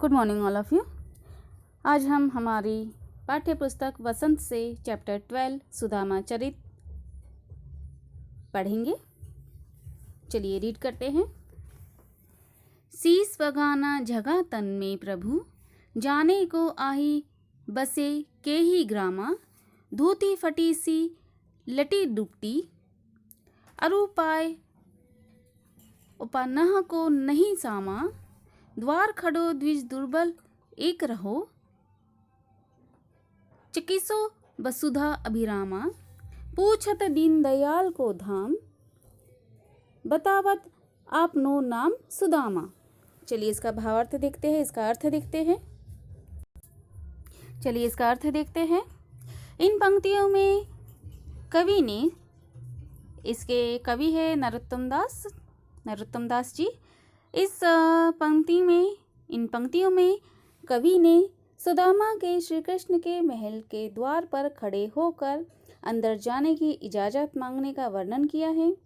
Good morning all of you. आज हम हमारी पाठ्य पुस्तक वसंत से चैप्टर 12 सुदामा चरित पढ़ेंगे। चलिए रीड करते हैं। शीस बगाना जगह तन में प्रभु, जाने को आही बसे के ही ग्रामा, धोती फटी सी लटी डुबटी, अरुपाय उपनह को नहीं सामा, द्वार खड़ो द्विज दुर्बल एक रहो, चिकित्सो वसुधा अभिरामा, पूछत दीन दयाल को धाम, बतावत आपनो नाम सुदामा। चलिए इसका भावार्थ देखते हैं, इसका अर्थ देखते हैं। इन पंक्तियों में कवि ने, इसके कवि है नरोत्तम दास जी। इन पंक्तियों में कवि ने सुदामा के श्री कृष्ण के महल के द्वार पर खड़े होकर अंदर जाने की इजाज़त मांगने का वर्णन किया है।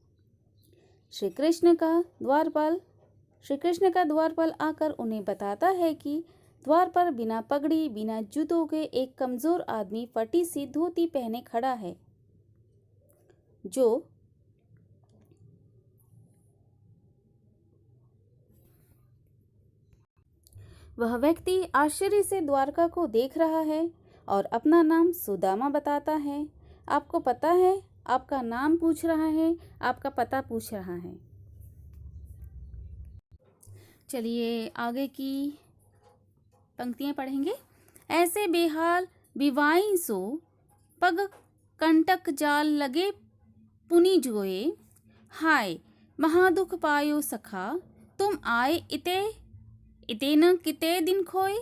श्री कृष्ण का द्वारपाल आकर उन्हें बताता है कि द्वार पर बिना पगड़ी बिना जूतों के एक कमजोर आदमी फटी सी धोती पहने खड़ा है, जो वह व्यक्ति आश्चर्य से द्वारका को देख रहा है और अपना नाम सुदामा बताता है। आपको पता है, आपका नाम पूछ रहा है, आपका पता पूछ रहा है। चलिए आगे की पंक्तियां पढ़ेंगे। ऐसे बेहाल विवाई सो, पग कंटक जाल लगे पुनि जोए, हाय महादुख पायो सखा, तुम आए इते न किते दिन खोए।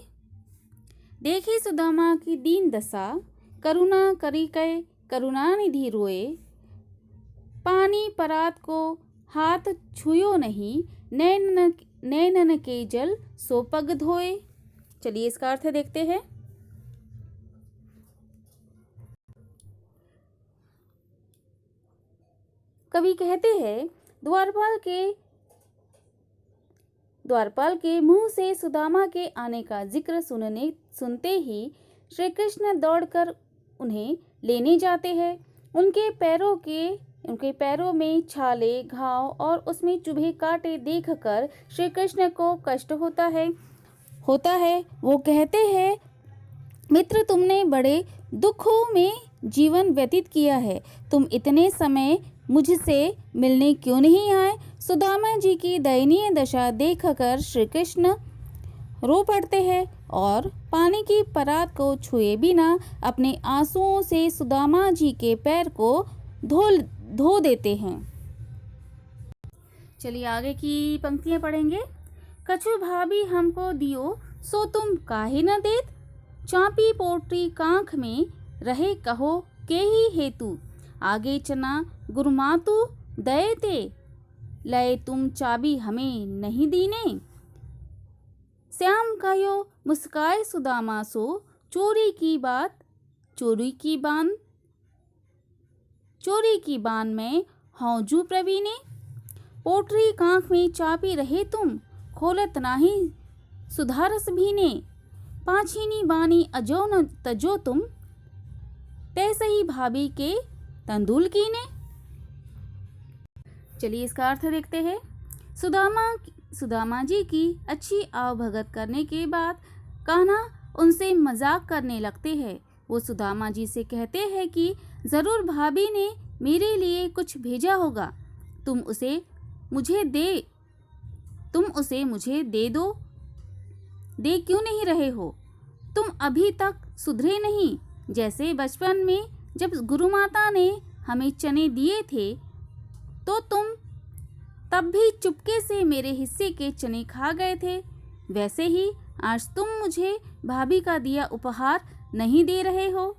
देखी सुदामा की दीन दशा, करुणा करी कै करुणानिधि रोए, पानी परात को हाथ छुयो नहीं, नैनन के जल सो पग धोए। चलिए इसका अर्थ देखते हैं। कवि कहते हैं, द्वारपाल के मुंह से सुदामा के आने का जिक्र सुनते ही श्री कृष्ण दौड़कर उन्हें लेने जाते हैं। उनके पैरों में छाले, घाव और उसमें चुभे कांटे देखकर श्री कृष्ण को कष्ट होता है। वो कहते हैं, मित्र तुमने बड़े दुखों में जीवन व्यतीत किया है, तुम इतने समय मुझसे मिलने क्यों नहीं आए। सुदामा जी की दयनीय दशा देखकर श्री कृष्ण रो पड़ते हैं और पानी की परात को छुए बिना अपने आंसुओं से सुदामा जी के पैर को धो देते हैं। चलिए आगे की पंक्तियां पढ़ेंगे। कछु भाभी हमको दियो, सो तुम काहे न देत, चापी पोटरी कांख में रहे कहो के ही हेतु, आगे चना गुरमातु दये ते, लय तुम चाबी हमें नहीं दीने। श्याम कायो मुस्काए सुदामा सो, चोरी की बान में हौजू प्रवीणे, पोटरी कांख में चापी रहे तुम, खोलत नाही सुधारस भीने, पाछीनी बानी अजो न तजो तुम, तैसे ही भाभी के तंदुल कीने। चलिए इसका अर्थ देखते हैं। सुदामा जी की अच्छी आवभगत करने के बाद कान्हा उनसे मजाक करने लगते हैं। वो सुदामा जी से कहते हैं कि जरूर भाभी ने मेरे लिए कुछ भेजा होगा, तुम उसे मुझे दे क्यों नहीं रहे हो। तुम अभी तक सुधरे नहीं, जैसे बचपन में जब गुरु माता ने हमें चने दिए थे तो तुम तब भी चुपके से मेरे हिस्से के चने खा गए थे, वैसे ही आज तुम मुझे भाभी का दिया उपहार नहीं दे रहे हो।